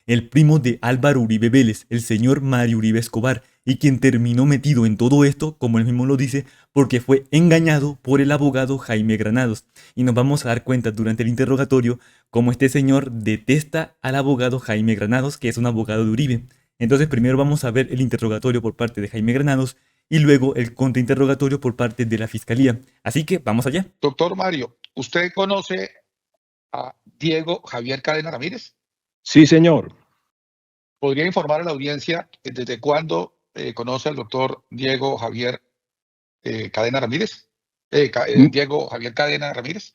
el primo de Álvaro Uribe Vélez, el señor Mario Uribe Escobar, y quien terminó metido en todo esto, como él mismo lo dice, porque fue engañado por el abogado Jaime Granados. Y nos vamos a dar cuenta durante el interrogatorio cómo este señor detesta al abogado Jaime Granados, que es un abogado de Uribe. Entonces primero vamos a ver el interrogatorio por parte de Jaime Granados y luego el contrainterrogatorio por parte de la fiscalía. Así que vamos allá. Doctor Mario, ¿usted conoce a Diego Javier Cadena Ramírez? Sí, señor. ¿Podría informar a la audiencia desde cuándo conoce al doctor Diego Javier Cadena Ramírez? Diego Javier Cadena Ramírez.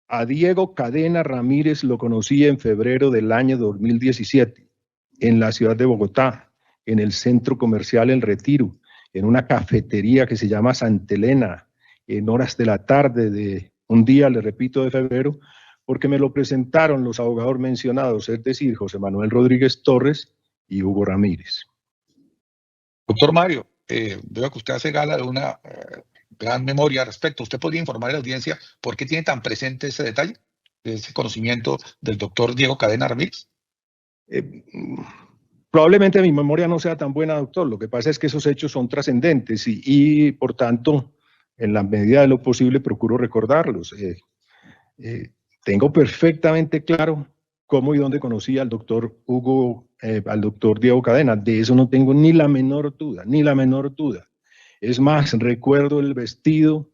A Diego Cadena Ramírez lo conocí en febrero del año 2017 en la ciudad de Bogotá, en el centro comercial El Retiro, en una cafetería que se llama Santa Elena, en horas de la tarde de un día, le repito, de febrero, porque me lo presentaron los abogados mencionados, es decir, José Manuel Rodríguez Torres y Hugo Ramírez. Doctor Mario, veo que usted hace gala de una gran memoria al respecto. ¿Usted podría informar a la audiencia por qué tiene tan presente ese detalle, ese conocimiento del doctor Diego Cadena Ramírez? Probablemente mi memoria no sea tan buena, doctor. Lo que pasa es que esos hechos son trascendentes y por tanto, en la medida de lo posible, procuro recordarlos. Tengo perfectamente claro cómo y dónde conocí al doctor al doctor Diego Cadena. De eso no tengo ni la menor duda, ni la menor duda. Es más, recuerdo el vestido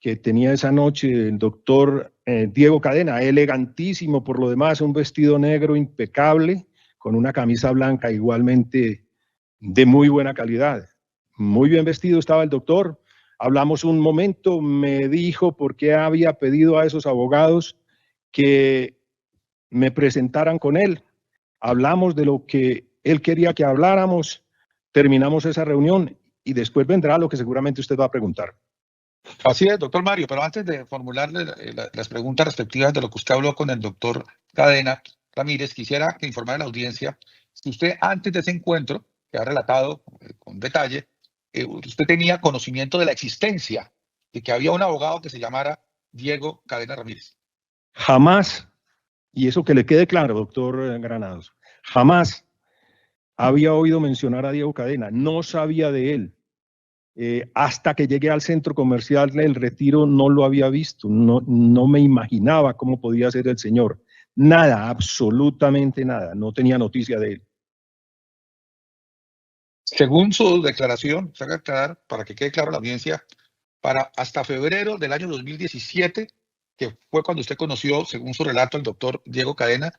que tenía esa noche el doctor Diego Cadena, elegantísimo por lo demás, un vestido negro impecable, con una camisa blanca igualmente de muy buena calidad. Muy bien vestido estaba el doctor. Hablamos un momento, me dijo por qué había pedido a esos abogados que me presentaran con él. Hablamos de lo que él quería que habláramos, terminamos esa reunión y después vendrá lo que seguramente usted va a preguntar. Así es, doctor Mario, pero antes de formularle las preguntas respectivas de lo que usted habló con el doctor Cadena Ramírez, quisiera que informara a la audiencia si usted antes de ese encuentro, que ha relatado con detalle, usted tenía conocimiento de la existencia de que había un abogado que se llamara Diego Cadena Ramírez. Jamás, y eso que le quede claro, doctor Granados, jamás había oído mencionar a Diego Cadena, no sabía de él. Hasta que llegué al centro comercial El Retiro no lo había visto, no me imaginaba cómo podía ser el señor. Nada, absolutamente nada, no tenía noticia de él. Según su declaración, se haga aclarar para que quede claro a la audiencia, para hasta febrero del año 2017, que fue cuando usted conoció, según su relato, al doctor Diego Cadena,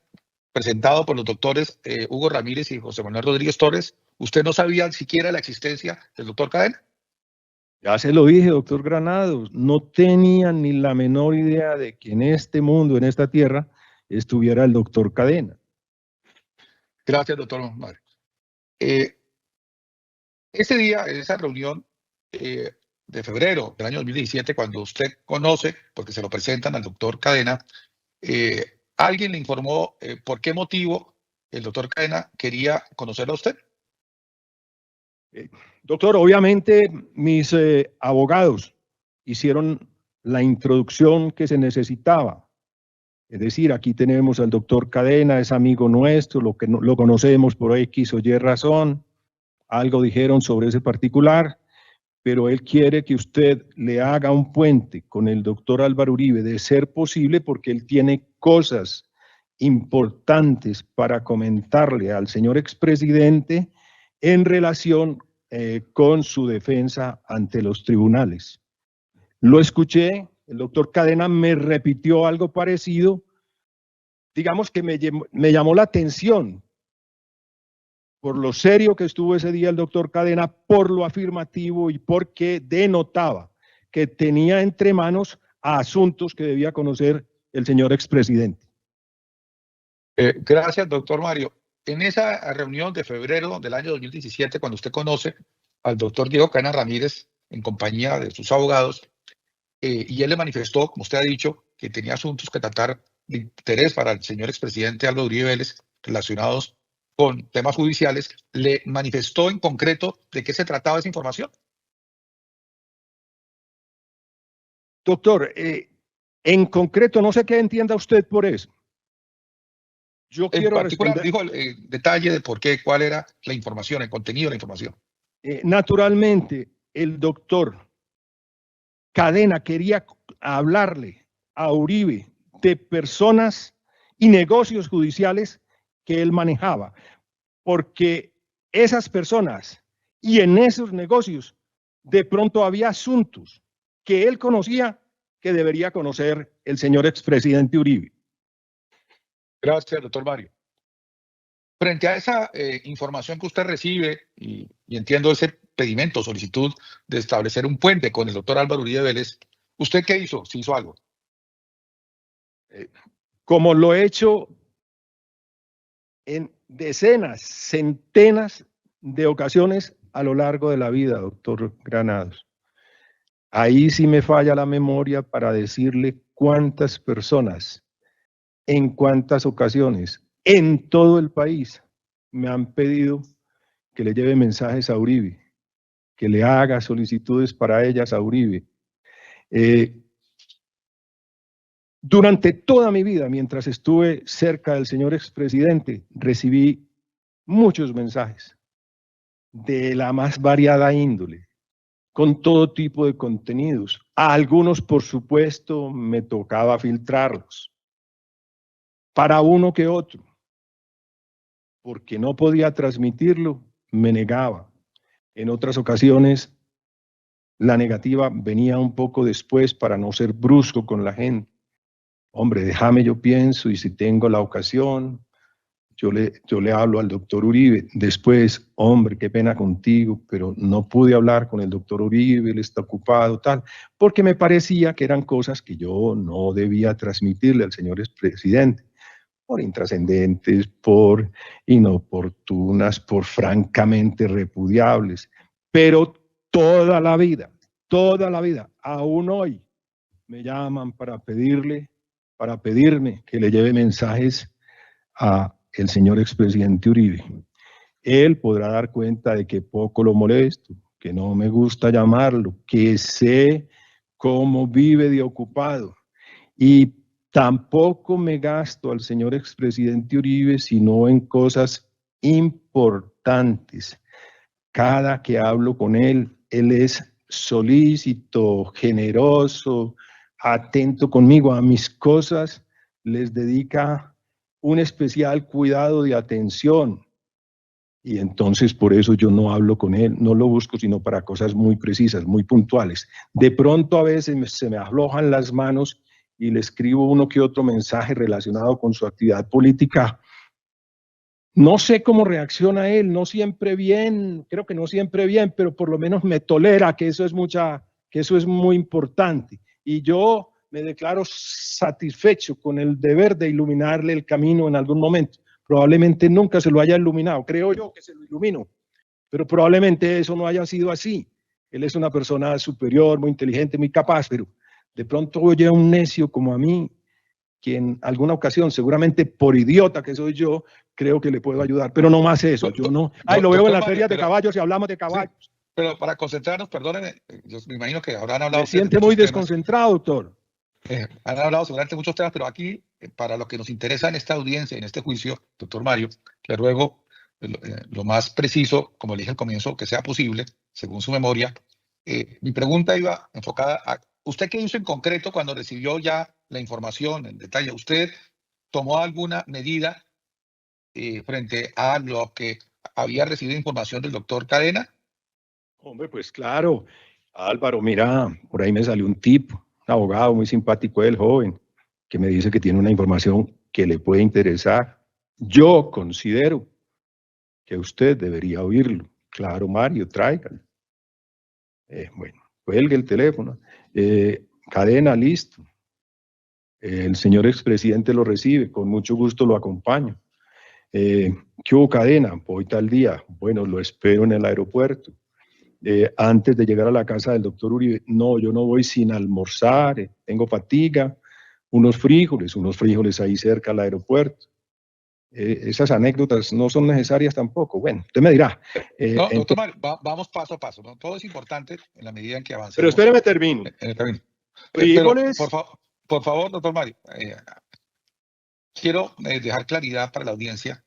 presentado por los doctores Hugo Ramírez y José Manuel Rodríguez Torres, ¿usted no sabía siquiera la existencia del doctor Cadena? Ya se lo dije, doctor Granados, no tenía ni la menor idea de que en este mundo, en esta tierra, estuviera el doctor Cadena. Gracias, doctor Mario. Ese día, en esa reunión de febrero del año 2017, cuando usted conoce, porque se lo presentan al doctor Cadena, ¿alguien le informó por qué motivo el doctor Cadena quería conocerlo a usted? Doctor, obviamente mis abogados hicieron la introducción que se necesitaba. Es decir, aquí tenemos al doctor Cadena, es amigo nuestro, lo conocemos por X o Y razón, algo dijeron sobre ese particular, pero él quiere que usted le haga un puente con el doctor Álvaro Uribe, de ser posible, porque él tiene cosas importantes para comentarle al señor expresidente en relación con su defensa ante los tribunales. Lo escuché, el doctor Cadena me repitió algo parecido, digamos que me llamó la atención por lo serio que estuvo ese día el doctor Cadena, por lo afirmativo y porque denotaba que tenía entre manos asuntos que debía conocer el señor expresidente. Gracias, doctor Mario. En esa reunión de febrero del año 2017, cuando usted conoce al doctor Diego Cadena Ramírez en compañía de sus abogados, y él le manifestó, como usted ha dicho, que tenía asuntos que tratar de interés para el señor expresidente Álvaro Uribe Vélez relacionados con temas judiciales, ¿le manifestó en concreto de qué se trataba esa información? Doctor, en concreto, no sé qué entienda usted por eso. Yo En quiero particular, responder. dijo el detalle de por qué, cuál era la información, el contenido de la información. Naturalmente, el doctor Cadena quería hablarle a Uribe de personas y negocios judiciales que él manejaba, porque esas personas y en esos negocios de pronto había asuntos que él conocía que debería conocer el señor expresidente Uribe. Gracias, doctor Mario. Frente a esa información que usted recibe, y entiendo ese pedimento, solicitud de establecer un puente con el doctor Álvaro Uribe Vélez, ¿usted qué hizo? ¿Si hizo algo? Como lo he hecho en decenas, centenas de ocasiones a lo largo de la vida, doctor Granados. Ahí sí me falla la memoria para decirle cuántas personas, en cuántas ocasiones, en todo el país, me han pedido que le lleve mensajes a Uribe, que le haga solicitudes para ellas a Uribe. Durante toda mi vida, mientras estuve cerca del señor expresidente, recibí muchos mensajes de la más variada índole, con todo tipo de contenidos. A algunos, por supuesto, me tocaba filtrarlos, para uno que otro, porque no podía transmitirlo, me negaba. En otras ocasiones, la negativa venía un poco después para no ser brusco con la gente. Hombre, déjame, yo pienso, y si tengo la ocasión, yo le hablo al doctor Uribe. Después, hombre, qué pena contigo, pero no pude hablar con el doctor Uribe, él está ocupado, tal, porque me parecía que eran cosas que yo no debía transmitirle al señor expresidente, por intrascendentes, por inoportunas, por francamente repudiables. Pero toda la vida, aún hoy, me llaman para pedirme que le lleve mensajes a el señor expresidente Uribe. Él podrá dar cuenta de que poco lo molesto, que no me gusta llamarlo, que sé cómo vive de ocupado. Y tampoco me gasto al señor expresidente Uribe, sino en cosas importantes. Cada que hablo con él, él es solícito, generoso, atento conmigo. A mis cosas les dedica un especial cuidado de atención. Y entonces por eso yo no hablo con él, no lo busco sino para cosas muy precisas, muy puntuales. De pronto a veces se me aflojan las manos y le escribo uno que otro mensaje relacionado con su actividad política. No sé cómo reacciona él, no siempre bien, creo que no siempre bien, pero por lo menos me tolera, que eso es muy importante. Y yo me declaro satisfecho con el deber de iluminarle el camino en algún momento. Probablemente nunca se lo haya iluminado, creo yo que se lo ilumino, pero probablemente eso no haya sido así. Él es una persona superior, muy inteligente, muy capaz, pero de pronto oye a un necio como a mí, que en alguna ocasión, seguramente por idiota que soy yo, creo que le puedo ayudar, pero no más eso, yo no. Ay, lo veo en las ferias de caballos y hablamos de caballos. Sí, pero para concentrarnos, perdónenme, yo me imagino que habrán hablado. Me siente muy desconcentrado, doctor. Han hablado seguramente muchos temas, pero aquí, para lo que nos interesa en esta audiencia, en este juicio, doctor Mario, le ruego lo más preciso, como le dije al comienzo, que sea posible, según su memoria. Mi pregunta iba enfocada a, ¿usted qué hizo en concreto cuando recibió ya la información en detalle? ¿Usted tomó alguna medida frente a lo que había recibido información del doctor Cadena? Hombre, pues claro, Álvaro, mira, por ahí me salió un tipo, un abogado muy simpático, el joven, que me dice que tiene una información que le puede interesar. Yo considero que usted debería oírlo. Claro, Mario, tráigalo. Bueno, cuelgue el teléfono. Cadena, listo. El señor expresidente lo recibe, con mucho gusto lo acompaño. ¿Qué hubo, Cadena? Voy tal día. Bueno, lo espero en el aeropuerto. Antes de llegar a la casa del doctor Uribe, no, yo no voy sin almorzar, tengo fatiga, unos frijoles ahí cerca al aeropuerto. Esas anécdotas no son necesarias tampoco. Bueno, usted me dirá. No, doctor Mario, vamos paso a paso, ¿no? Todo es importante en la medida en que avancemos. Pero espéreme, termino. En el camino. Frijoles. Pero, por favor, doctor Mario, quiero dejar claridad para la audiencia.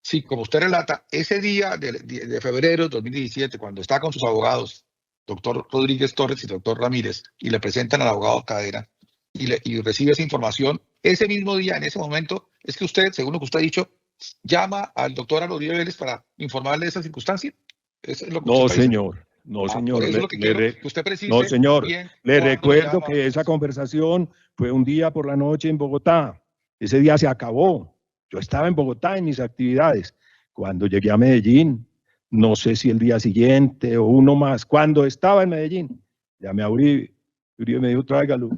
Sí, como usted relata, ese día de febrero de 2017, cuando está con sus abogados, doctor Rodríguez Torres y doctor Ramírez, y le presentan al abogado Cadena y recibe esa información, ese mismo día, en ese momento, es que usted, según lo que usted ha dicho, llama al doctor Uribe Vélez para informarle de esa circunstancia. Eso es lo que usted No, está diciendo. señor. No, Por señor. eso es lo que quiero que usted No, precise señor. bien Le cuándo lo recuerdo llama. que esa conversación fue un día por la noche en Bogotá. Ese día se acabó. Yo estaba en Bogotá en mis actividades. Cuando llegué a Medellín, no sé si el día siguiente o uno más, cuando estaba en Medellín, llamé a Uribe. Uribe me dijo, tráigalo.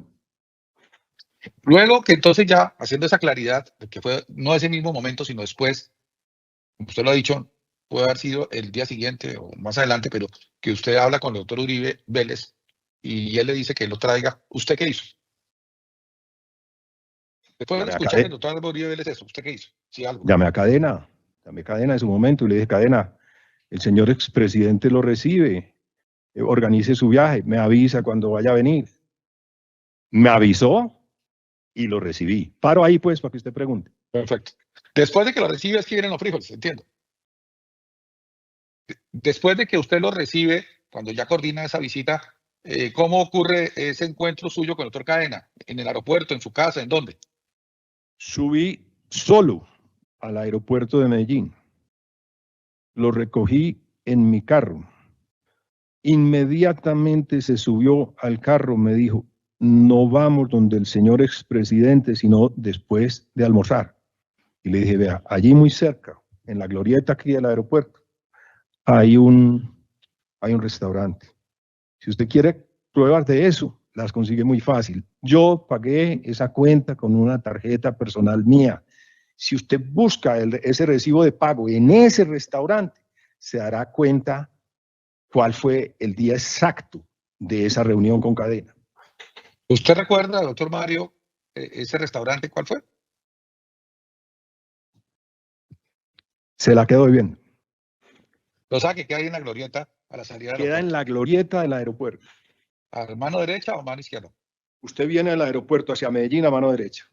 Luego que entonces ya, haciendo esa claridad, de que fue no ese mismo momento, sino después, como usted lo ha dicho, puede haber sido el día siguiente o más adelante, pero que usted habla con el doctor Uribe Vélez y él le dice que lo traiga, ¿usted qué hizo? Después de escuchar al doctor Uribe Vélez eso, ¿usted qué hizo? Sí, algo. Llamé a Cadena en su momento y le dije, Cadena, el señor expresidente lo recibe, organice su viaje, me avisa cuando vaya a venir. Me avisó y lo recibí. Paro ahí pues para que usted pregunte. Perfecto. Después de que lo recibe es que vienen los frijoles, entiendo. Después de que usted lo recibe, cuando ya coordina esa visita, ¿cómo ocurre ese encuentro suyo con el doctor Cadena? ¿En el aeropuerto, en su casa, en dónde? Subí solo al aeropuerto de Medellín. Lo recogí en mi carro. Inmediatamente se subió al carro, me dijo, no vamos donde el señor expresidente, sino después de almorzar. Y le dije, vea, allí muy cerca, en la glorieta aquí del aeropuerto, hay un restaurante. Si usted quiere pruebas de eso, las consigue muy fácil. Yo pagué esa cuenta con una tarjeta personal mía. Si usted busca ese recibo de pago en ese restaurante, se dará cuenta cuál fue el día exacto de esa reunión con Cadena. ¿Usted recuerda, doctor Mario, ese restaurante cuál fue? Se la quedo viendo. Lo sabe que queda ahí en la glorieta a la salida del Queda aeropuerto. en la glorieta del aeropuerto. ¿A mano derecha o mano izquierda? Usted viene del aeropuerto hacia Medellín a mano derecha.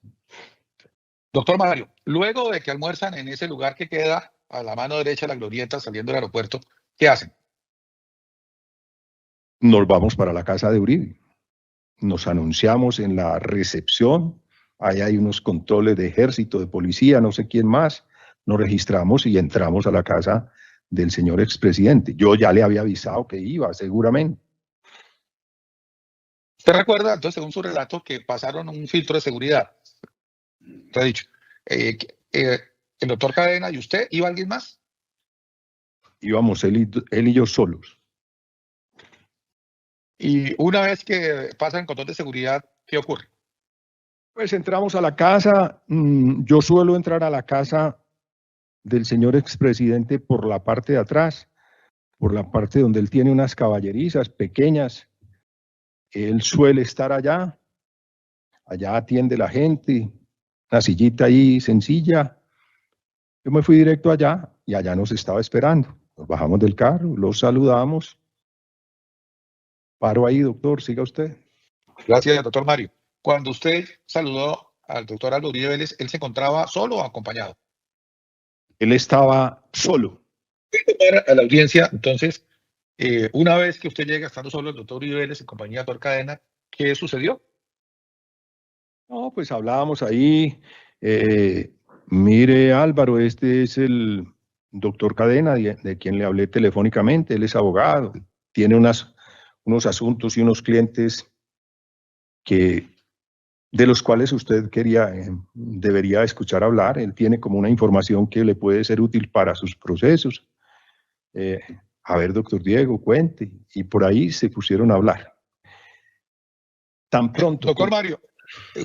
Doctor Mario, luego de que almuerzan en ese lugar que queda a la mano derecha de la glorieta saliendo del aeropuerto, ¿qué hacen? Nos vamos para la casa de Uribe. Nos anunciamos en la recepción. Ahí hay unos controles de ejército, de policía, no sé quién más. Nos registramos y entramos a la casa del señor expresidente. Yo ya le había avisado que iba, seguramente. ¿Usted recuerda, entonces, según su relato, que pasaron un filtro de seguridad? Te ha dicho. El doctor Cadena y usted, ¿iba alguien más? Íbamos él y yo solos. Y una vez que pasan el control de seguridad, ¿qué ocurre? Pues entramos a la casa. Yo suelo entrar a la casa del señor expresidente por la parte de atrás, por la parte donde él tiene unas caballerizas pequeñas. Él suele estar allá atiende la gente, una sillita ahí sencilla. Yo me fui directo allá y allá nos estaba esperando. Nos bajamos del carro, los saludamos. Paro ahí, doctor, siga usted. Gracias, doctor Mario. Cuando usted saludó al doctor Aldo Uribe Vélez, ¿él se encontraba solo o acompañado? Él estaba solo. A la audiencia, entonces, una vez que usted llega estando solo el doctor Uribe Vélez en compañía de doctor Cadena, ¿qué sucedió? No, pues hablábamos ahí. Mire, Álvaro, este es el doctor Cadena, de quien le hablé telefónicamente. Él es abogado, tiene unos asuntos y unos clientes de los cuales usted debería escuchar hablar. Él tiene como una información que le puede ser útil para sus procesos. A ver, doctor Diego, cuente. Y por ahí se pusieron a hablar. Tan pronto. Doctor Mario,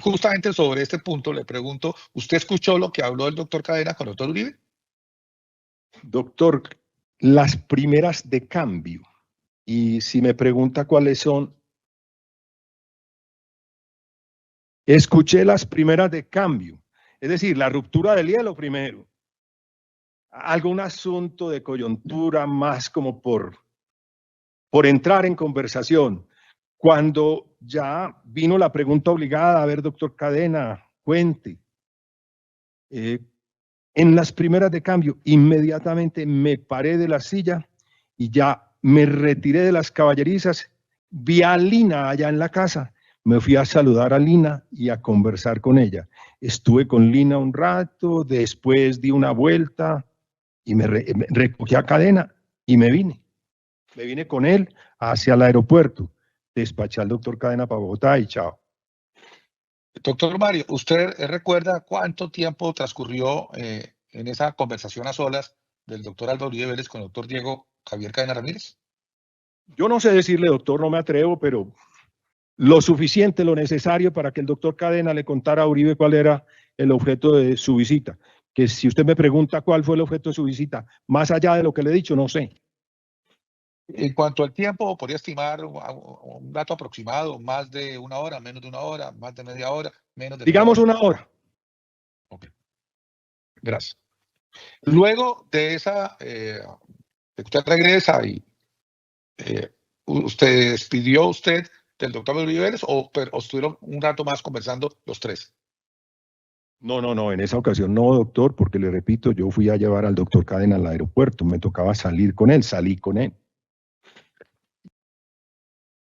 justamente sobre este punto le pregunto, ¿usted escuchó lo que habló el doctor Cadena con el doctor Uribe? Doctor, las primeras de cambio. Y si me pregunta cuáles son, escuché las primeras de cambio. Es decir, la ruptura del hielo primero. Algún asunto de coyuntura más como por entrar en conversación. Cuando ya vino la pregunta obligada, a ver, doctor Cadena, cuente, En las primeras de cambio, inmediatamente me paré de la silla y ya me retiré de las caballerizas, vi a Lina allá en la casa, me fui a saludar a Lina y a conversar con ella. Estuve con Lina un rato, después di una vuelta y me recogí a Cadena y me vine. Me vine con él hacia el aeropuerto, despaché al doctor Cadena para Bogotá y chao. Doctor Mario, ¿usted recuerda cuánto tiempo transcurrió en esa conversación a solas del doctor Álvaro Uribe Vélez con el doctor Diego Javier Cadena Ramírez? Yo no sé decirle, doctor, no me atrevo, pero lo suficiente, lo necesario para que el doctor Cadena le contara a Uribe cuál era el objeto de su visita. Que si usted me pregunta cuál fue el objeto de su visita, más allá de lo que le he dicho, no sé. En cuanto al tiempo, ¿podría estimar un dato aproximado? ¿Más de una hora, menos de una hora, más de media hora, menos de media Digamos hora? una hora. Ok, gracias. Luego de esa, de que usted regresa y usted despidió usted del doctor Uribe Vélez o estuvieron un rato más conversando los tres. No, en esa ocasión no, doctor, porque le repito, yo fui a llevar al doctor Cadena al aeropuerto, me tocaba salir con él, salí con él.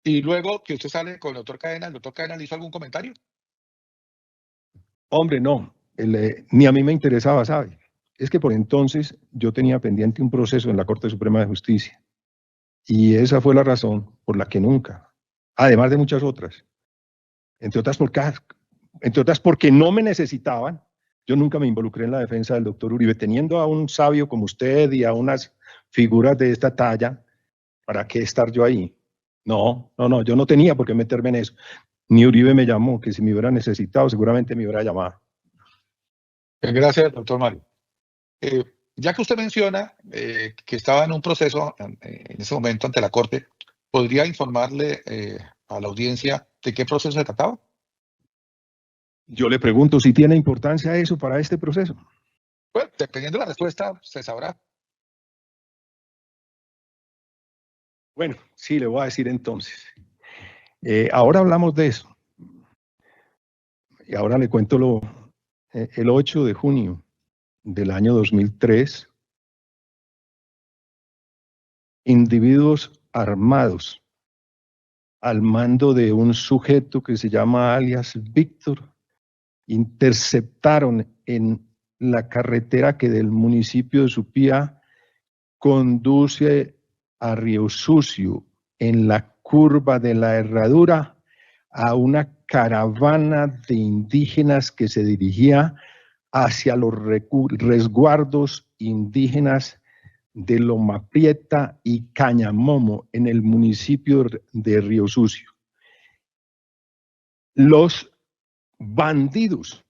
Y luego que usted sale con el doctor Cadena le hizo algún comentario. Hombre, no, ni a mí me interesaba, ¿sabe? Es que por entonces yo tenía pendiente un proceso en la Corte Suprema de Justicia y esa fue la razón por la que nunca, además de muchas otras, entre otras porque no me necesitaban, yo nunca me involucré en la defensa del doctor Uribe, teniendo a un sabio como usted y a unas figuras de esta talla, ¿para qué estar yo ahí? No, yo no tenía por qué meterme en eso. Ni Uribe me llamó, que si me hubiera necesitado seguramente me hubiera llamado. Gracias, doctor Mario. Ya que usted menciona que estaba en un proceso en ese momento ante la Corte, ¿podría informarle a la audiencia de qué proceso se trataba? Yo le pregunto si tiene importancia eso para este proceso. Bueno, dependiendo de la respuesta, se sabrá. Bueno, sí, le voy a decir entonces. Ahora hablamos de eso. Y ahora le cuento el 8 de junio del año 2003, individuos armados al mando de un sujeto que se llama alias Víctor, interceptaron en la carretera que del municipio de Supía conduce a Río Sucio, en la curva de la Herradura, a una caravana de indígenas que se dirigía hacia los resguardos indígenas de Loma Prieta y Cañamomo, en el municipio de Río Sucio. Los bandidos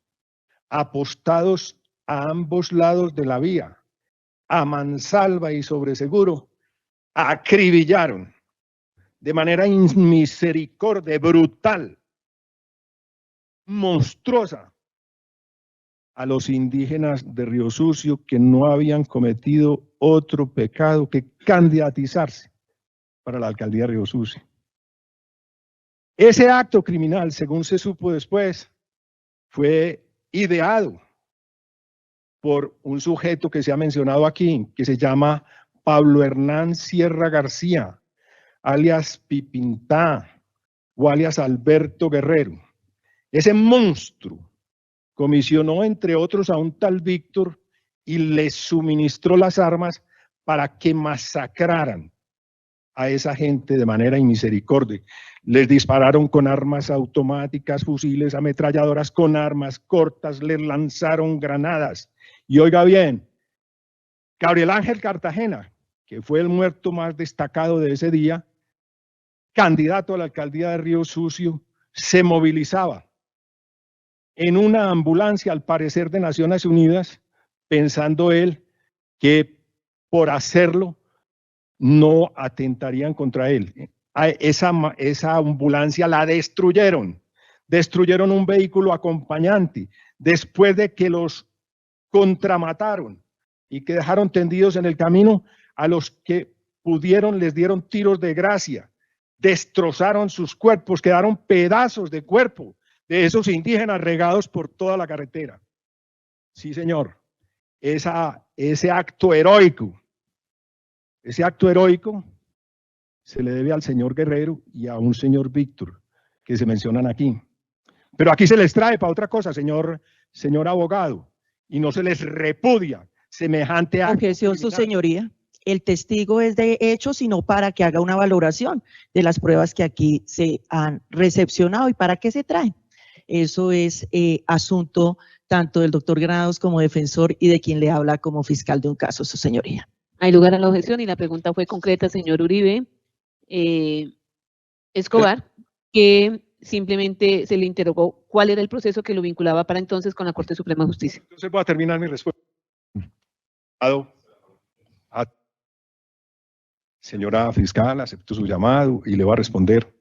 apostados a ambos lados de la vía, a mansalva y sobre seguro, acribillaron de manera inmisericordia, brutal, monstruosa, a los indígenas de Río Sucio que no habían cometido otro pecado que candidatizarse para la alcaldía de Río Sucio. Ese acto criminal, según se supo después, fue ideado por un sujeto que se ha mencionado aquí, que se llama Pablo Hernán Sierra García, alias Pipintá o alias Alberto Guerrero. Ese monstruo comisionó, entre otros, a un tal Víctor y le suministró las armas para que masacraran a esa gente de manera inmisericordia. Les dispararon con armas automáticas, fusiles, ametralladoras con armas cortas, les lanzaron granadas. Y oiga bien, Gabriel Ángel Cartagena, que fue el muerto más destacado de ese día, candidato a la alcaldía de Río Sucio, se movilizaba en una ambulancia, al parecer de Naciones Unidas, pensando él que por hacerlo no atentarían contra él. Esa ambulancia la destruyeron un vehículo acompañante, después de que los contramataron y que dejaron tendidos en el camino a los que pudieron, les dieron tiros de gracia, destrozaron sus cuerpos, quedaron pedazos de cuerpo de esos indígenas regados por toda la carretera. Sí, señor. Ese acto heroico se le debe al señor Guerrero y a un señor Víctor, que se mencionan aquí. Pero aquí se les trae para otra cosa, señor abogado, y no se les repudia semejante acto. Objeción, su señoría. El testigo es de hecho, sino para que haga una valoración de las pruebas que aquí se han recepcionado y para qué se traen. Eso es asunto tanto del doctor Granados como defensor y de quien le habla como fiscal de un caso, su señoría. Hay lugar a la objeción y la pregunta fue concreta, señor Uribe Escobar, que simplemente se le interrogó cuál era el proceso que lo vinculaba para entonces con la Corte Suprema de Justicia. Entonces voy a terminar mi respuesta. Señora fiscal, acepto su llamado y le voy a responder,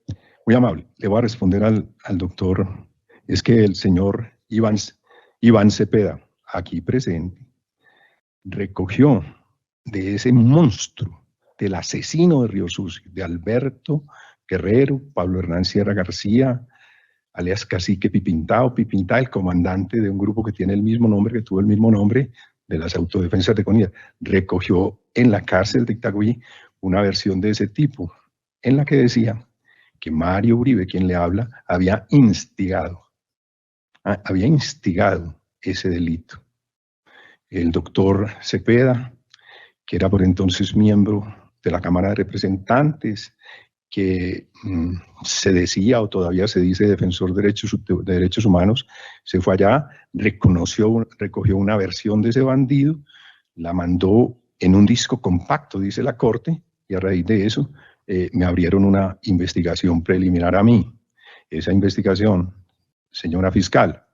muy amable, le voy a responder al doctor. Es que el señor Iván Cepeda, aquí presente, recogió de ese monstruo, del asesino de Río Sucio, de Alberto Guerrero, Pablo Hernán Sierra García, alias Cacique Pipintá, el comandante de un grupo que tiene el mismo nombre, que tuvo el mismo nombre, de las autodefensas de Conilla, recogió en la cárcel de Itagüí una versión de ese tipo, en la que decía que Mario Uribe, quien le habla, había instigado ese delito. El doctor Cepeda, que era por entonces miembro de la Cámara de Representantes, que se decía o todavía se dice defensor de derechos humanos, se fue allá, recogió una versión de ese bandido, la mandó en un disco compacto, dice la Corte, y a raíz de eso me abrieron una investigación preliminar a mí. Esa investigación, señora fiscal,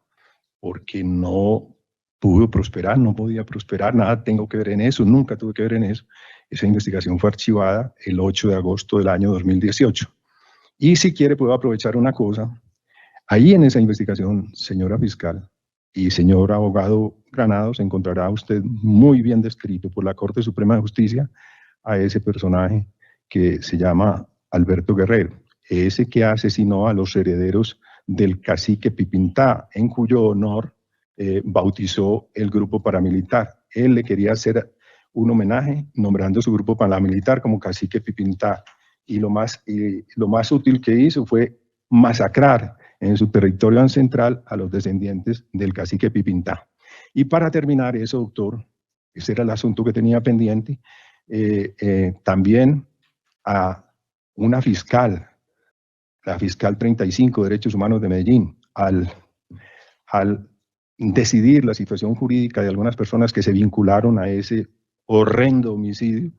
porque no pudo prosperar, no podía prosperar, nada tengo que ver en eso, nunca tuve que ver en eso. Esa investigación fue archivada el 8 de agosto del año 2018. Y si quiere, puedo aprovechar una cosa. Ahí en esa investigación, señora fiscal y señor abogado Granados, encontrará usted muy bien descrito por la Corte Suprema de Justicia a ese personaje que se llama Alberto Guerrero, ese que asesinó a los herederos del cacique Pipintá, en cuyo honor bautizó el grupo paramilitar. Él le quería hacer un homenaje nombrando su grupo paramilitar como cacique Pipintá, y lo más útil que hizo fue masacrar en su territorio ancestral a los descendientes del cacique Pipintá. Y para terminar eso, doctor, ese era el asunto que tenía pendiente, también a una fiscal, la fiscal 35 de Derechos Humanos de Medellín, al decidir la situación jurídica de algunas personas que se vincularon a ese horrendo homicidio,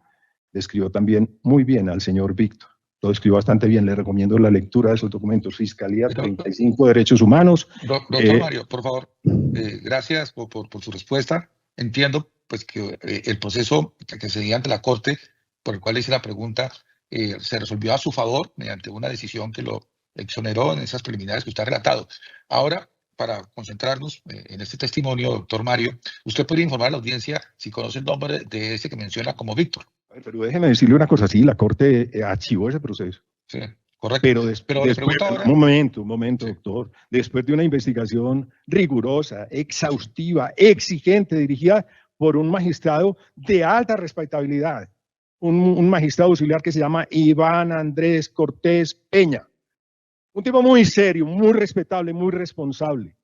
describió también muy bien al señor Víctor. Lo describió bastante bien, le recomiendo la lectura de esos documentos. Fiscalía 35 de Derechos Humanos. Doctor Mario, por favor, gracias por su respuesta. Entiendo pues que el proceso que se dio ante la Corte, por el cual le hice la pregunta, se resolvió a su favor mediante una decisión que lo exoneró en esas preliminares que usted ha relatado. Ahora, para concentrarnos en este testimonio, doctor Mario, usted puede informar a la audiencia si conoce el nombre de ese que menciona como Víctor. Pero déjeme decirle una cosa, sí, la Corte archivó ese proceso. Sí, correcto. Pero después, ahora, un momento, sí, doctor. Después de una investigación rigurosa, exhaustiva, exigente, dirigida por un magistrado de alta respetabilidad, un magistrado auxiliar que se llama Iván Andrés Cortés Peña. Un tipo muy serio, muy respetable, muy responsable.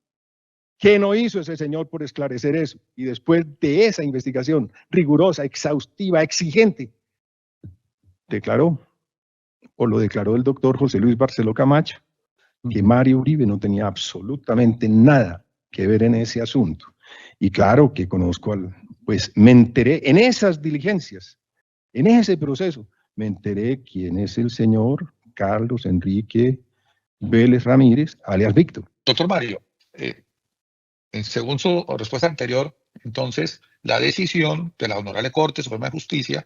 ¿Qué no hizo ese señor por esclarecer eso? Y después de esa investigación rigurosa, exhaustiva, exigente, declaró, o lo declaró el doctor José Luis Barceló Camacho, que Mario Uribe no tenía absolutamente nada que ver en ese asunto. Y claro que conozco pues me enteré en esas diligencias, en ese proceso, me enteré quién es el señor Carlos Enrique Vélez Ramírez, alias Víctor. Doctor Mario, según su respuesta anterior, entonces, la decisión de la Honorable Corte Suprema de Justicia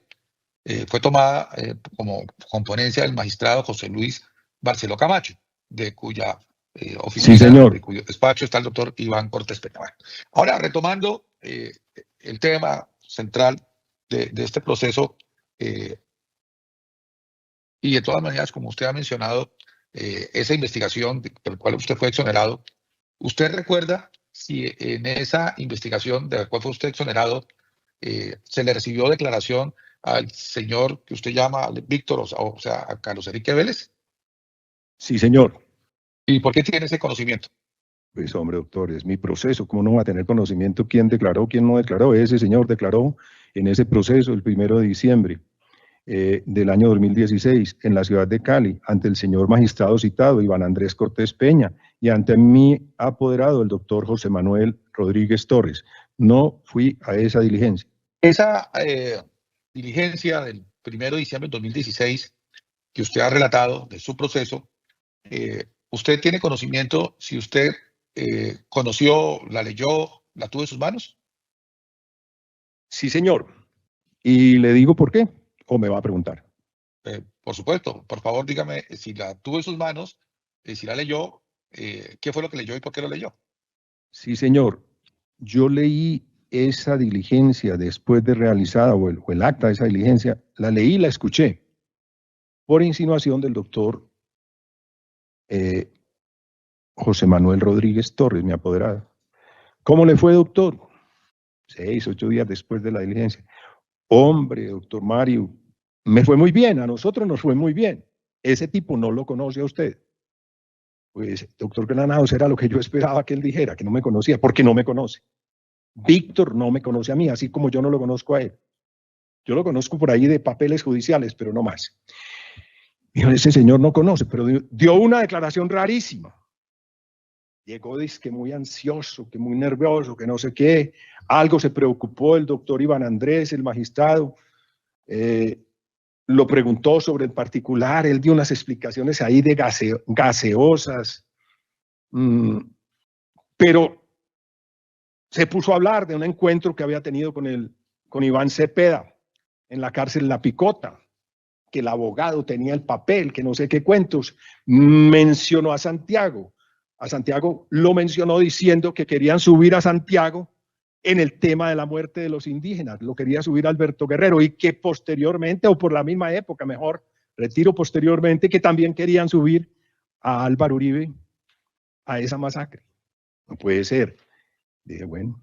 fue tomada como componencia del magistrado José Luis Barceló Camacho, de cuya oficina, sí, señor, de cuyo despacho está el doctor Iván Cortés Peña. Ahora, retomando el tema central de este proceso, y de todas maneras, como usted ha mencionado, esa investigación por la cual usted fue exonerado, ¿usted recuerda si en esa investigación de la cual fue usted exonerado, se le recibió declaración al señor que usted llama Víctor, o sea, a Carlos Enrique Vélez. Sí, señor. ¿Y por qué tiene ese conocimiento? Pues hombre, doctor, es mi proceso. ¿Cómo no va a tener conocimiento quién declaró, quién no declaró? Ese señor declaró en ese proceso el 1 de diciembre del año 2016 en la ciudad de Cali, ante el señor magistrado citado, Iván Andrés Cortés Peña, y ante mi apoderado, el doctor José Manuel Rodríguez Torres. No fui a esa diligencia. Esa diligencia del 1 de diciembre de 2016 que usted ha relatado de su proceso, ¿usted tiene conocimiento si usted conoció, la leyó, la tuvo en sus manos? Sí, señor. Y le digo por qué, o me va a preguntar. Por supuesto, por favor dígame si la tuvo en sus manos, si la leyó, qué fue lo que leyó y por qué lo leyó. Sí, señor. Yo leí esa diligencia después de realizada, o el acta de esa diligencia, la leí y la escuché, por insinuación del doctor José Manuel Rodríguez Torres, mi apoderado. ¿Cómo le fue, doctor? 6, 8 días después de la diligencia. Hombre, doctor Mario, me fue muy bien, a nosotros nos fue muy bien. Ese tipo no lo conoce a usted. Pues, doctor Granados, era lo que yo esperaba que él dijera, que no me conocía, porque no me conoce. Víctor no me conoce a mí, así como yo no lo conozco a él. Yo lo conozco por ahí de papeles judiciales, pero no más. Dijo, ese señor no conoce, pero dio una declaración rarísima. Llegó, dice que muy ansioso, que muy nervioso, que no sé qué. Algo se preocupó el doctor Iván Andrés, el magistrado. Lo preguntó sobre el particular. Él dio unas explicaciones ahí de gaseosas. Pero se puso a hablar de un encuentro que había tenido con Iván Cepeda en la cárcel La Picota, que el abogado tenía el papel, que no sé qué cuentos. Mencionó a Santiago. A Santiago lo mencionó diciendo que querían subir a Santiago en el tema de la muerte de los indígenas. Lo quería subir Alberto Guerrero y que posteriormente, o por la misma época, mejor, retiro posteriormente, que también querían subir a Álvaro Uribe a esa masacre. No puede ser. Dije, bueno.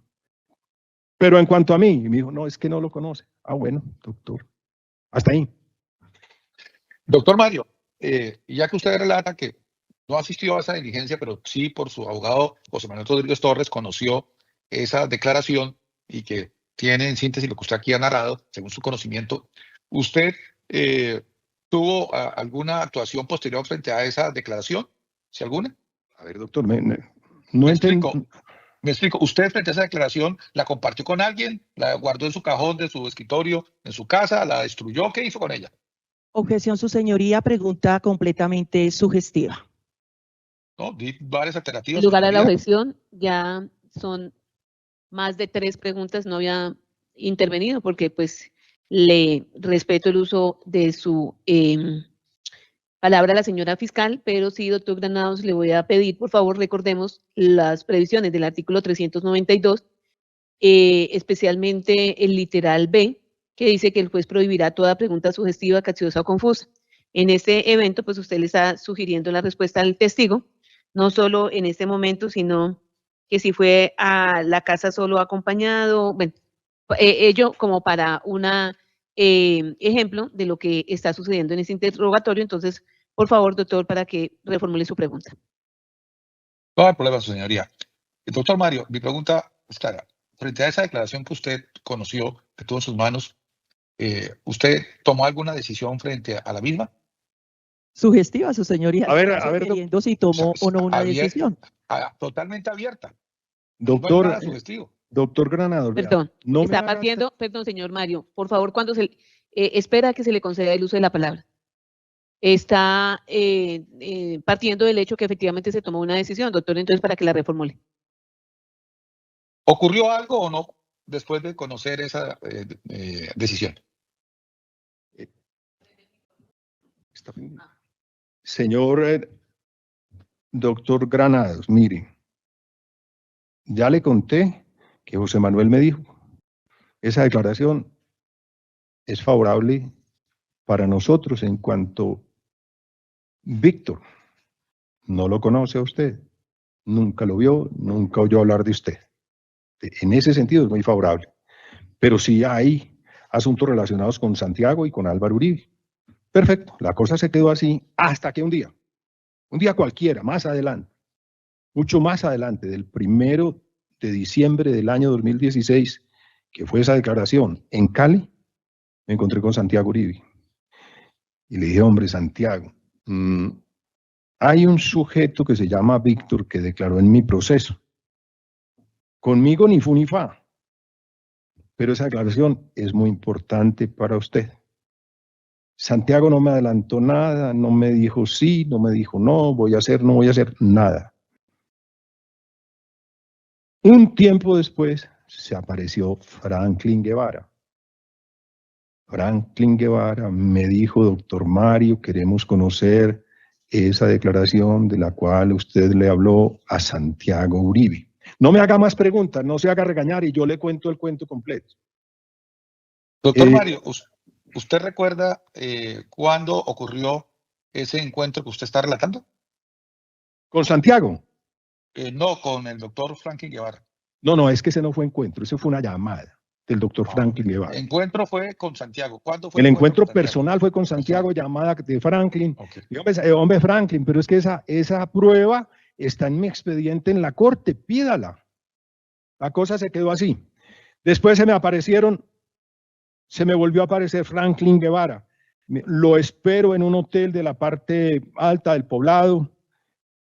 Pero en cuanto a mí, me dijo, no, es que no lo conoce. Ah, bueno, doctor. Hasta ahí. Doctor Mario, ya que usted relata que no asistió a esa diligencia, pero sí por su abogado José Manuel Rodríguez Torres conoció esa declaración y que tiene en síntesis lo que usted aquí ha narrado, según su conocimiento, ¿usted tuvo alguna actuación posterior frente a esa declaración? ¿Si alguna? A ver, doctor, no entiendo. Me explico, ¿usted frente a esa declaración la compartió con alguien? ¿La guardó en su cajón de su escritorio, en su casa? ¿La destruyó? ¿Qué hizo con ella? Objeción, su señoría, pregunta completamente sugestiva. No, di varias alternativas. En lugar a la señoría. objeción, ya son más de 3 preguntas, no había intervenido porque pues le respeto el uso de su palabra a la señora fiscal, pero sí, doctor Granados, le voy a pedir, por favor, recordemos las previsiones del artículo 392, especialmente el literal B, que dice que el juez prohibirá toda pregunta sugestiva, capciosa o confusa. En este evento, pues usted le está sugiriendo la respuesta al testigo, no solo en este momento, sino que si fue a la casa solo acompañado, bueno, ello como para una ejemplo de lo que está sucediendo en este interrogatorio. Entonces, por favor, doctor, para que reformule su pregunta. No hay problema, su señoría. Doctor Mario, mi pregunta es clara. Frente a esa declaración que usted conoció, que tuvo en sus manos, ¿usted tomó alguna decisión frente a la misma? Sugestiva, su señoría. A ver, queriendo si tomó o no una decisión. Totalmente abierta. Doctor, no hay nada sugestivo. Doctor Granados, Perdón, no está partiendo, perdón, señor Mario, por favor, cuando se espera que se le conceda el uso de la palabra. Está partiendo del hecho que efectivamente se tomó una decisión, doctor, entonces para que la reformule. ¿Ocurrió algo o no después de conocer esa decisión? Señor doctor Granados, mire, ya le conté que José Manuel me dijo, esa declaración es favorable para nosotros en cuanto Víctor no lo conoce a usted. nunca lo vio, nunca oyó hablar de usted. En ese sentido es muy favorable. Pero sí hay asuntos relacionados con Santiago y con Álvaro Uribe. Perfecto, la cosa se quedó así hasta que un día cualquiera, más adelante, mucho más adelante, del 1 de diciembre del año 2016, que fue esa declaración en Cali, me encontré con Santiago Uribe. Y le dije, hombre, Santiago, hay un sujeto que se llama Víctor que declaró en mi proceso. Conmigo ni fu ni fa. Pero esa declaración es muy importante para usted. Santiago no me adelantó nada, no me dijo sí, no me dijo no, voy a hacer, no voy a hacer nada. Un tiempo después se apareció Franklin Guevara. Franklin Guevara me dijo, doctor Mario, queremos conocer esa declaración de la cual usted le habló a Santiago Uribe. No me haga más preguntas, no se haga regañar y yo le cuento el cuento completo. Doctor Mario, ¿usted recuerda cuándo ocurrió ese encuentro que usted está relatando? ¿Con Santiago? No, con el doctor Franklin Guevara. No, es que ese no fue encuentro, ese fue una llamada del doctor Franklin Guevara. El encuentro fue con Santiago. ¿Cuándo fue el encuentro personal fue con Santiago, llamada de Franklin. Okay. Y, hombre, Franklin, pero es que esa prueba está en mi expediente en la corte, pídala. La cosa se quedó así. Después se me volvió a aparecer Franklin Guevara. Lo espero en un hotel de la parte alta del poblado.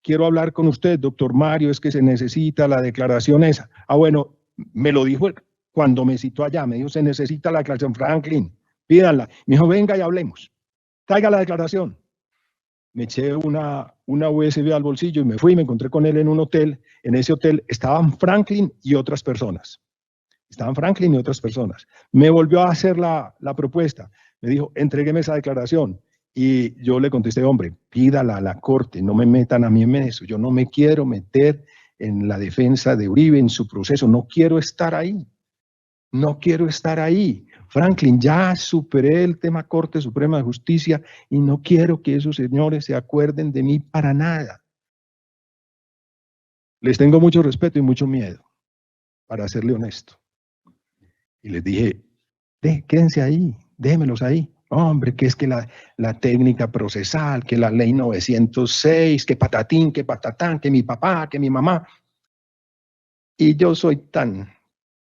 Quiero hablar con usted, doctor Mario, es que se necesita la declaración esa. Bueno, me lo dijo cuando me citó allá, me dijo, se necesita la declaración, Franklin, pídanla. Me dijo, venga y hablemos, traiga la declaración. Me eché una USB al bolsillo y me fui, me encontré con él en un hotel. En ese hotel estaban Franklin y otras personas. Me volvió a hacer la propuesta. Me dijo, entrégueme esa declaración. Y yo le contesté, hombre, pídala a la corte, no me metan a mí en eso. Yo no me quiero meter en la defensa de Uribe, en su proceso. No quiero estar ahí. Franklin, ya superé el tema Corte Suprema de Justicia y no quiero que esos señores se acuerden de mí para nada. Les tengo mucho respeto y mucho miedo, para serle honesto. Y les dije, quédense ahí, déjenmelos ahí. Hombre, que es que la técnica procesal, que la ley 906, que patatín, que patatán, que mi papá, que mi mamá. Y yo soy tan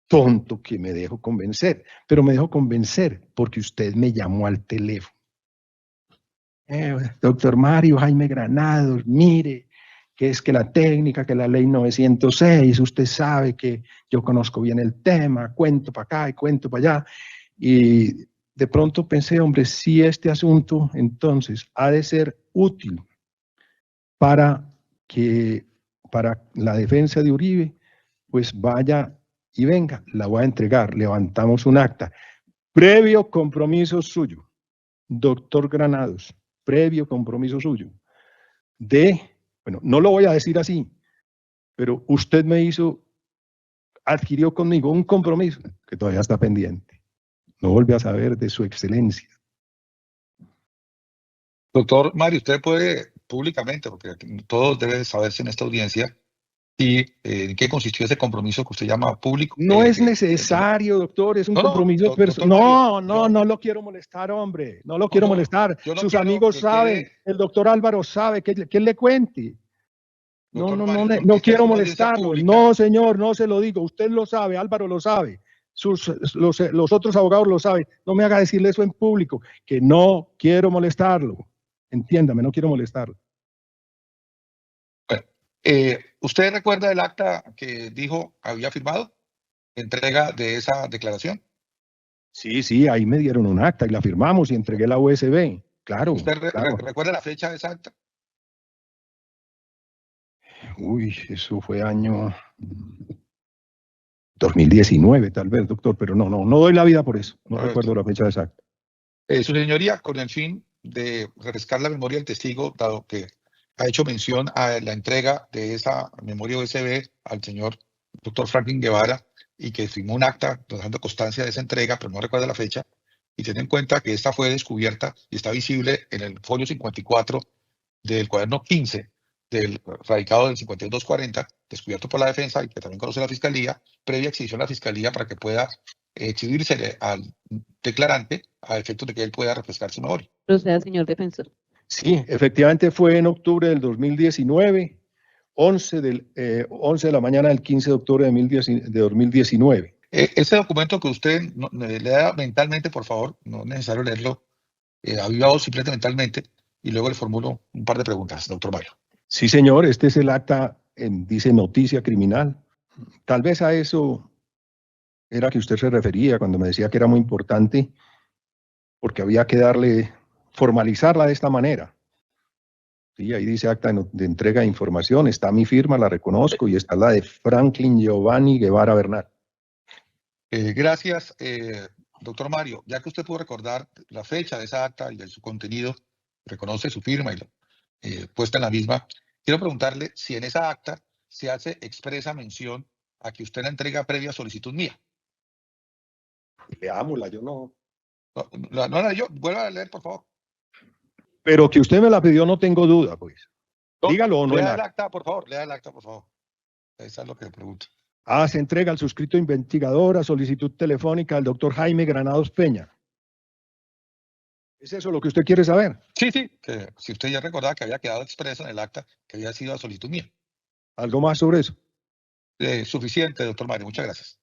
tonto que me dejo convencer, pero me dejo convencer porque usted me llamó al teléfono. Doctor Mario, Jaime Granados, mire, que es que la técnica, que la ley 906, usted sabe que yo conozco bien el tema, cuento para acá y cuento para allá. Y de pronto pensé, hombre, si este asunto entonces ha de ser útil para la defensa de Uribe, pues vaya y venga, la voy a entregar, levantamos un acta. Previo compromiso suyo, doctor Granados, previo compromiso suyo, bueno, no lo voy a decir así, pero usted adquirió conmigo un compromiso que todavía está pendiente. No vuelve a saber de su excelencia. Doctor Mario, usted puede públicamente, porque todo debe saberse en esta audiencia, y en qué consistió ese compromiso que usted llama público. No es necesario, doctor, es un compromiso personal. No lo quiero molestar, hombre, no lo quiero molestar. Sus amigos saben, el doctor Álvaro sabe, que él le cuente. No quiero molestarlo. No, señor, no se lo digo. Usted lo sabe, Álvaro lo sabe. Los otros abogados lo saben. No me haga decirle eso en público, que no quiero molestarlo. Entiéndame, no quiero molestarlo. ¿Usted recuerda el acta que dijo había firmado? ¿Entrega de esa declaración? Sí, ahí me dieron un acta y la firmamos y entregué la USB. Claro. ¿Usted claro. recuerda la fecha de esa acta? Uy, eso fue año 2019, tal vez, doctor, pero no doy la vida por eso. No recuerdo la fecha exacta. Su señoría, con el fin de refrescar la memoria del testigo, dado que ha hecho mención a la entrega de esa memoria USB al señor doctor Franklin Guevara y que firmó un acta dando constancia de esa entrega, pero no recuerda la fecha, y tiene en cuenta que esta fue descubierta y está visible en el folio 54 del cuaderno 15 del radicado del 5240, descubierto por la defensa y que también conoce la fiscalía, previa exhibición a la fiscalía para que pueda exhibirse al declarante a efectos de que él pueda refrescar su memoria. Proceda, señor defensor. Sí, efectivamente fue en octubre del 2019, 11 de la mañana del 15 de octubre de 2019. Ese documento que usted lea mentalmente, por favor, no es necesario leerlo a viva voz, simplemente mentalmente, y luego le formulo un par de preguntas, doctor Mario. Sí, señor, este es el acta, dice noticia criminal. Tal vez a eso era que usted se refería cuando me decía que era muy importante, porque había que formalizarla de esta manera. Sí, ahí dice acta de entrega de información, está mi firma, la reconozco, y está la de Franklin Giovanni Guevara Bernal. Gracias, doctor Mario. Ya que usted pudo recordar la fecha de esa acta y de su contenido, reconoce su firma y la puesta en la misma, quiero preguntarle si en esa acta se hace expresa mención a que usted la entrega previa solicitud mía. Leámosla, yo no. No la yo, vuelva a leer, por favor. Pero que usted me la pidió, no tengo duda, pues. No, Dígalo o no. Lea el acta, por favor, lea el acta, por favor. Eso es lo que le pregunto. Se entrega al suscrito investigador a solicitud telefónica del doctor Jaime Granados Peña. ¿Es eso lo que usted quiere saber? Sí, que si usted ya recordaba que había quedado expreso en el acta que había sido a solicitud mía. ¿Algo más sobre eso? Suficiente, doctor Mario, muchas gracias.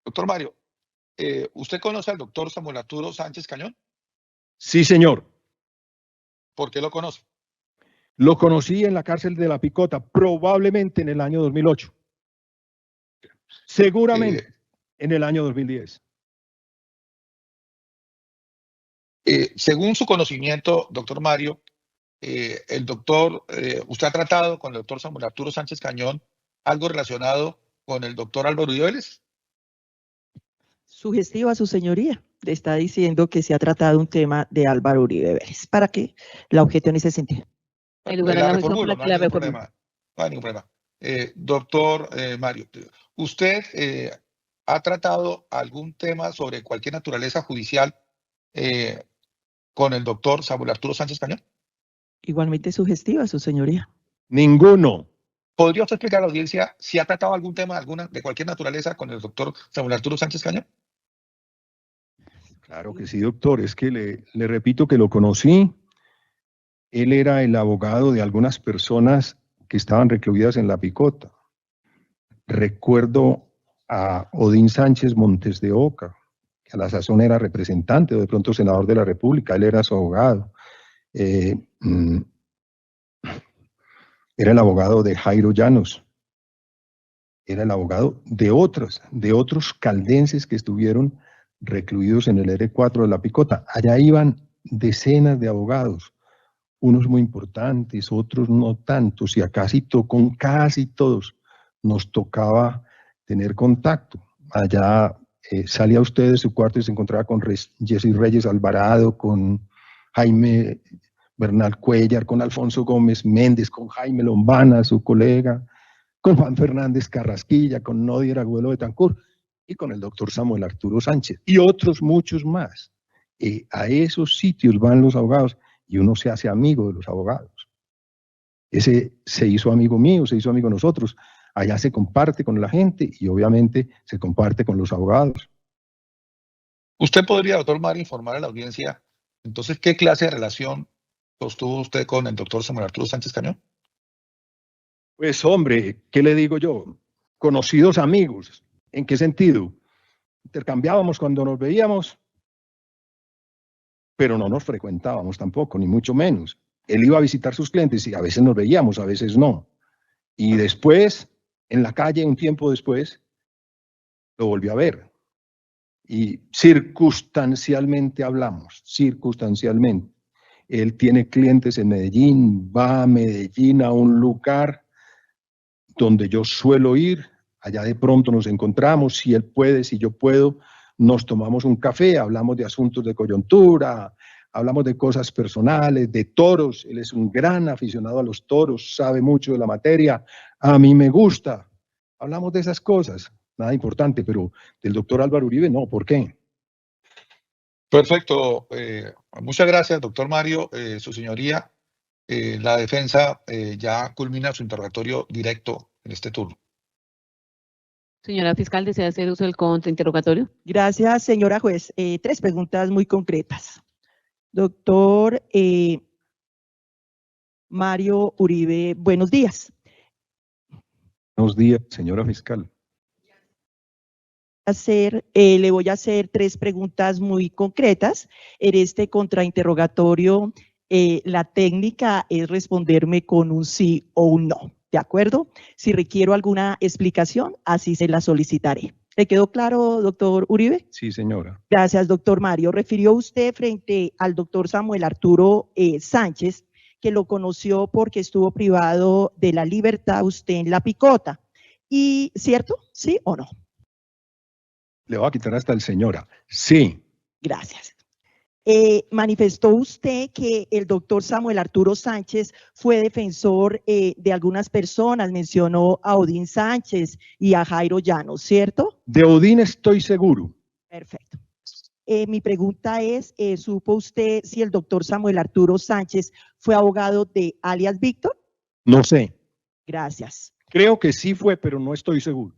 Doctor Mario, ¿usted conoce al doctor Samuel Arturo Sánchez Cañón? Sí, señor. ¿Por qué lo conoce? Lo conocí en la cárcel de La Picota, probablemente en el año 2008. Seguramente en el año 2010. Según su conocimiento, doctor Mario, ¿usted ha tratado con el doctor Samuel Arturo Sánchez Cañón algo relacionado con el doctor Álvaro Uribe Vélez? Sugestivo a su señoría, le está diciendo que se ha tratado un tema de Álvaro Uribe Vélez, para que la objeto en ese sentido. El lugar a la moción para que la reforme. No hay ningún problema. Doctor Mario, ¿usted ha tratado algún tema sobre cualquier naturaleza judicial con el doctor Samuel Arturo Sánchez Cañón? Igualmente sugestiva, su señoría. Ninguno. ¿Podría usted explicar a la audiencia si ha tratado algún tema de cualquier naturaleza con el doctor Samuel Arturo Sánchez Cañón? Claro que sí, doctor. Es que le repito que lo conocí. Él era el abogado de algunas personas que estaban recluidas en La Picota. Recuerdo a Odín Sánchez Montes de Oca, que a la sazón era representante o de pronto senador de la República. Él era su abogado. Era el abogado de Jairo Llanos. Era el abogado de otros caldenses que estuvieron recluidos en el R4 de La Picota. Allá iban decenas de abogados, unos muy importantes, otros no tantos, y con casi todos nos tocaba tener contacto. Allá salía usted de su cuarto y se encontraba con Jessy Reyes Alvarado, con Jaime Bernal Cuellar, con Alfonso Gómez Méndez, con Jaime Lombana, su colega, con Juan Fernández Carrasquilla, con Nodier Agüelo Betancourt y con el doctor Samuel Arturo Sánchez y otros muchos más. A esos sitios van los abogados y uno se hace amigo de los abogados. Ese se hizo amigo mío, se hizo amigo de nosotros. Allá se comparte con la gente y obviamente se comparte con los abogados. ¿Usted podría, doctor Mario, informar a la audiencia entonces qué clase de relación sostuvo usted con el doctor Samuel Arturo Sánchez Cañón? Pues hombre, ¿qué le digo yo? Conocidos amigos. ¿En qué sentido? Intercambiábamos cuando nos veíamos, pero no nos frecuentábamos tampoco, ni mucho menos. Él iba a visitar sus clientes y a veces nos veíamos, a veces no. Y después, en la calle, un tiempo después, lo volvió a ver. Y circunstancialmente hablamos, circunstancialmente. Él tiene clientes en Medellín, va a Medellín a un lugar donde yo suelo ir, allá de pronto nos encontramos, si él puede, si yo puedo, nos tomamos un café, hablamos de asuntos de coyuntura, hablamos de cosas personales, de toros. Él es un gran aficionado a los toros, sabe mucho de la materia, a mí me gusta. Hablamos de esas cosas, nada importante, pero del doctor Álvaro Uribe no, ¿por qué? Perfecto. Muchas gracias, doctor Mario. Su señoría la defensa ya culmina su interrogatorio directo en este turno. Señora fiscal, ¿desea hacer uso del contrainterrogatorio? Gracias, señora juez. 3 preguntas muy concretas. Doctor Mario Uribe, buenos días. Buenos días, señora fiscal. Le voy a hacer 3 preguntas muy concretas. En este contrainterrogatorio, la técnica es responderme con un sí o un no, ¿de acuerdo? Si requiero alguna explicación, así se la solicitaré. ¿Le quedó claro, doctor Uribe? Sí, señora. Gracias, doctor Mario. Refirió usted frente al doctor Samuel Arturo Sánchez que lo conoció porque estuvo privado de la libertad usted en La Picota. ¿Y cierto? ¿Sí o no? Le voy a quitar hasta el señora. Sí. Gracias. Manifestó usted que el doctor Samuel Arturo Sánchez fue defensor de algunas personas, mencionó a Odín Sánchez y a Jairo Llanos, ¿cierto? De Odín estoy seguro. Perfecto. Mi pregunta es, ¿supo usted si el doctor Samuel Arturo Sánchez fue abogado de alias Víctor? No sé. Gracias. Creo que sí fue, pero no estoy seguro.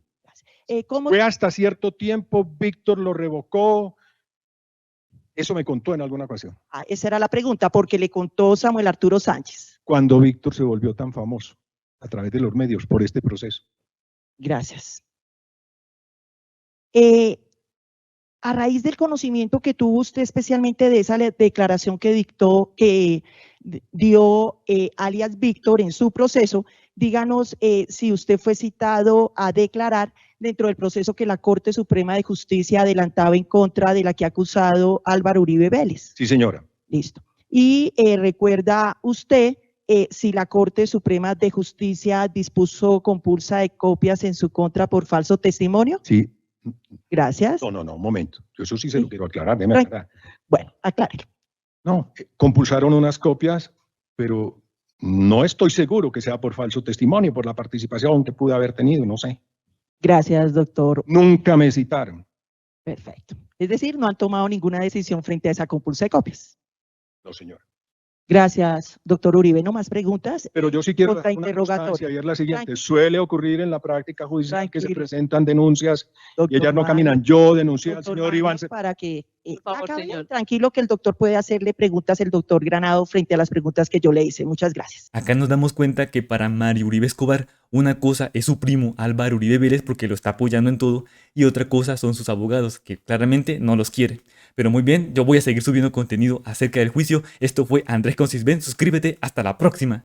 ¿Cómo? Fue hasta cierto tiempo, Víctor lo revocó. Eso me contó en alguna ocasión. Esa era la pregunta, porque le contó Samuel Arturo Sánchez. Cuando Víctor se volvió tan famoso a través de los medios por este proceso. Gracias. A raíz del conocimiento que tuvo usted especialmente de esa declaración que dio alias Víctor en su proceso, díganos si usted fue citado a declarar dentro del proceso que la Corte Suprema de Justicia adelantaba en contra de la que ha acusado Álvaro Uribe Vélez. Sí, señora. Listo. Y recuerda usted si la Corte Suprema de Justicia dispuso compulsa de copias en su contra por falso testimonio. Sí. Gracias. No, un momento. Yo eso sí se lo quiero aclarar. Déjeme aclarar. Bueno, aclárelo. No, compulsaron unas copias, pero no estoy seguro que sea por falso testimonio, por la participación que pude haber tenido, no sé. Gracias, doctor. Nunca me citaron. Perfecto. Es decir, no han tomado ninguna decisión frente a esa compulsa de copias. No, señora. Gracias, doctor Uribe. ¿No más preguntas? Pero yo sí quiero dar una Contrainterrogatorio. constancia, y es la siguiente. Tranquilo. Suele ocurrir en la práctica judicial que se Tranquilo. presentan denuncias y Doctor ellas no Mario, caminan. Yo denuncié al doctor señor Mario, Iván. para que Por favor, acabe, señor. tranquilo, que el doctor puede hacerle preguntas el doctor Granado frente a las preguntas que yo le hice. Muchas gracias. Acá nos damos cuenta que para Mario Uribe Escobar, una cosa es su primo Álvaro Uribe Vélez porque lo está apoyando en todo, y otra cosa son sus abogados, que claramente no los quiere. Pero muy bien, yo voy a seguir subiendo contenido acerca del juicio. Esto fue Andrés Concisben. Suscríbete, hasta la próxima.